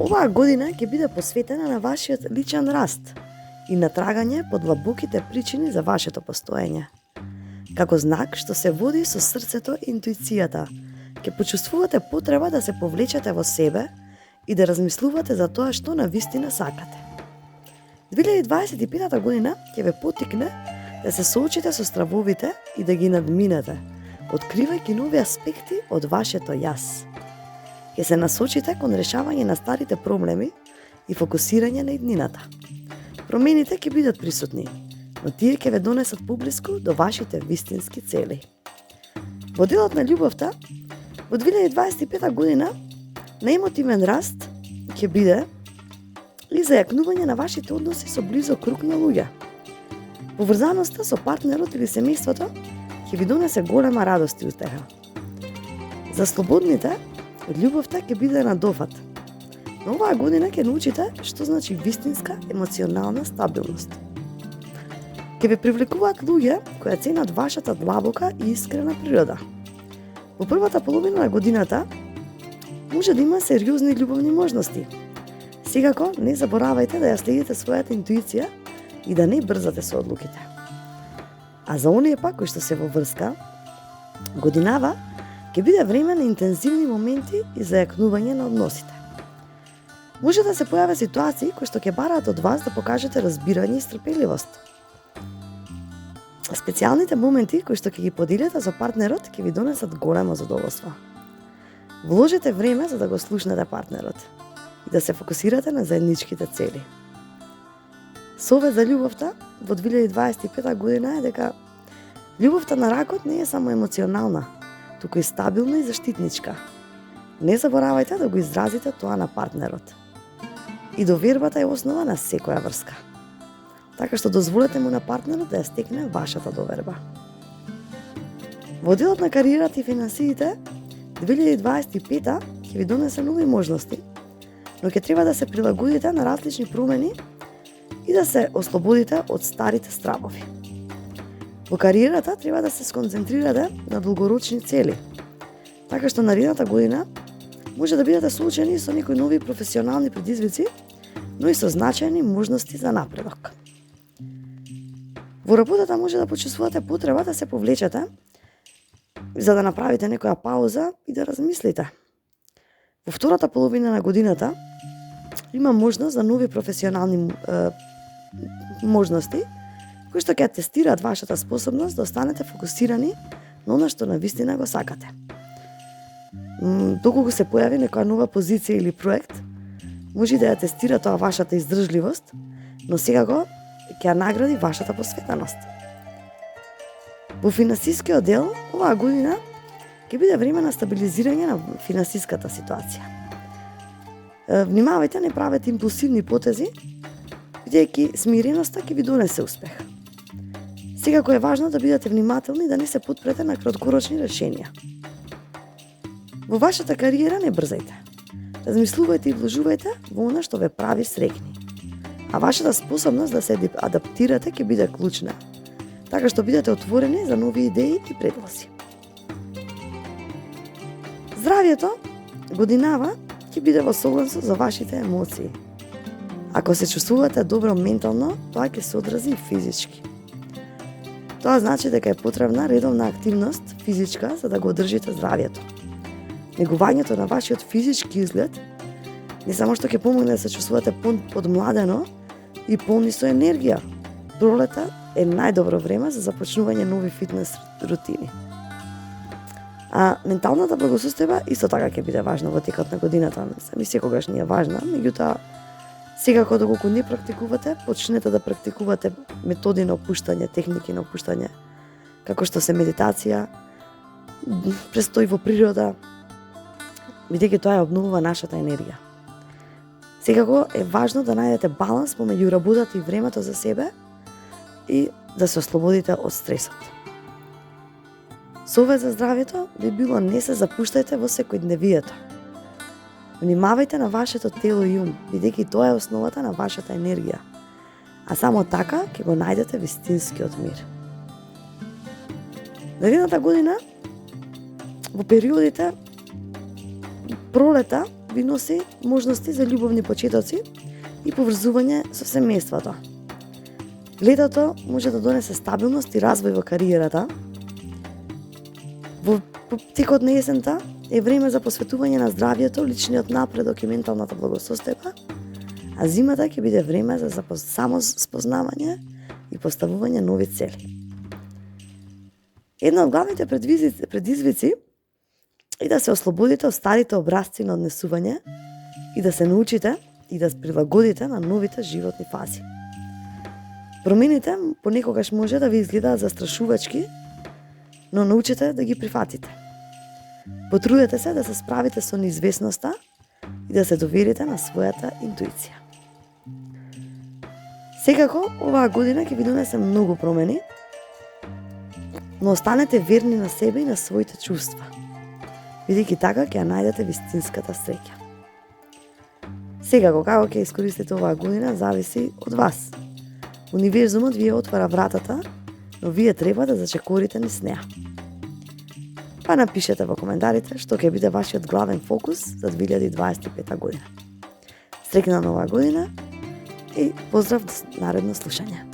Оваа година ќе биде посветена на вашиот личен раст и на трагање по длабоките причини за вашето постоење. Како знак што се води со срцето и интуицијата, ќе почувствувате потреба да се повлечете во себе и да размислувате за тоа што навистина сакате. 2025 година ќе ве поттикне да се соочите со стравовите и да ги надминете, откривајќи нови аспекти од вашето јас. Ќе се насочите кон решавање на старите проблеми и фокусирање на иднината. Промените ќе бидат присутни, но тие ќе ве донесат поблиску до вашите вистински цели. Во делот на љубовта, во 2025 година на емотивен раст ќе биде и зајакнување на вашите односи со близок круг на луѓе. Поврзаноста со партнерот или семејството ќе ви донесе голема радост и утеха. За слободните, љубовта ќе биде на дофат. Но оваа година ќе научите што значи вистинска емоционална стабилност. Ќе ве привлекуваат луѓе кои ценат вашата длабока и искрена природа. Во првата половина на годината може да има сериозни љубовни можности. Секако не заборавајте да ја следите својата интуиција и да не брзате со одлуките. А за оние пак кои што се во врска, годинава ќе биде време на интензивни моменти и зајакнување на односите. Може да се појават ситуации кои што ќе бараат од вас да покажете разбирање и стрпеливост. Специјалните моменти кои што ќе ги поделите со партнерот ќе ви донесат големо задоволство. Вложете време за да го слушнете партнерот и да се фокусирате на заедничките цели. Совет за љубовта во 2025 година е дека љубовта на ракот не е само емоционална, туку и стабилна и заштитничка. Не заборавајте да го изразите тоа на партнерот. И довербата е основа на секоја врска. Така што дозволете му на партнерот да ја стекне вашата доверба. Во делот на кариерата и финансиите, 2025 ќе ви донесе нови можности, но ќе треба да се прилагодите на различни промени и да се ослободите од старите стравови. Во кариерата треба да се сконцентрирате на долгорочни цели, така што наредната година може да бидете соочени со некои нови професионални предизвици, но и со значајни можности за напредок. Во работата може да почувствувате потреба да се повлечете за да направите некоја пауза и да размислите. Во втората половина на годината има можност за нови професионални можности кои што ќе тестираат вашата способност да останете фокусирани на она што навистина го сакате. Доколку се појави некоја нова позиција или проект, може да ја тестира тоа вашата издржливост, но секако ќе ја награди вашата посветеност. Во финансискиот дел, оваа година ќе биде време на стабилизирање на финансиската ситуација. Внимавајте, не правете импулсивни потези, бидејќи смиреноста ќе ви донесе успех. Секако е важно да бидете внимателни да не се потпрете на краткорочни решенија. Во вашата кариера не брзајте. Размислувајте и вложувајте во она што ве прави среќни. А вашата способност да се адаптирате ќе биде клучна, така што бидете отворени за нови идеи и предлози. Здравието годинава ќе биде во согласност за вашите емоции. Ако се чувствувате добро ментално, тоа ќе се одрази и физички. Тоа значи дека е потребна редовна активност физичка за да го одржите здравието. Негувањето на вашиот физички изглед не само што ќе помогне да се чувствувате подмладено и полни со енергија. Пролета е најдобро време за започнување нови фитнес рутини. А менталната благосостојба исто така ќе биде важна во текот на годината. Сами секогаш не е важна, меѓутоа секако доколку не практикувате, почнете да практикувате методи на опуштање, техники на опуштање, како што се медитација, престој во природа, бидејќи тоа ја обновува нашата енергија. Секако е важно да најдете баланс помеѓу работата и времето за себе и да се ослободите од стресот. Совет за здравието би било не се запуштајте во секојдневието. Внимавајте на вашето тело и ум, бидејќи тоа е основата на вашата енергија. А само така ќе го најдете вистинскиот мир. Наредната година, во периодите пролета ви носи можности за љубовни почетоци и поврзување со семејството. Летото може да донесе стабилност и развој во кариерата. Во текот на есента е време за посветување на здравјето, личниот напредок и менталната благосостојба, а зимата ќе биде време за само спознавање и поставување нови цели. Една од главните предизвици е да се ослободите од старите образци на однесување и да се научите и да се прилагодите на новите животни фази. Промените понекогаш може да ви изгледаат застрашувачки, но научете да ги прифатите. Потрудете се да се справите со неизвестноста и да се доверите на својата интуиција. Секако, оваа година ќе ви донесе многу промени, но останете верни на себе и на своите чувства, бидејќи така ќе ја најдете вистинската среќа. Секако, како ќе искористите оваа година, зависи од вас. Универзумот ви отвара вратата, но вие треба да зачекорите низ неа. Па напишете во коментарите што ќе биде вашиот главен фокус за 2025 година. Среќна нова година и поздрав до наредно слушање.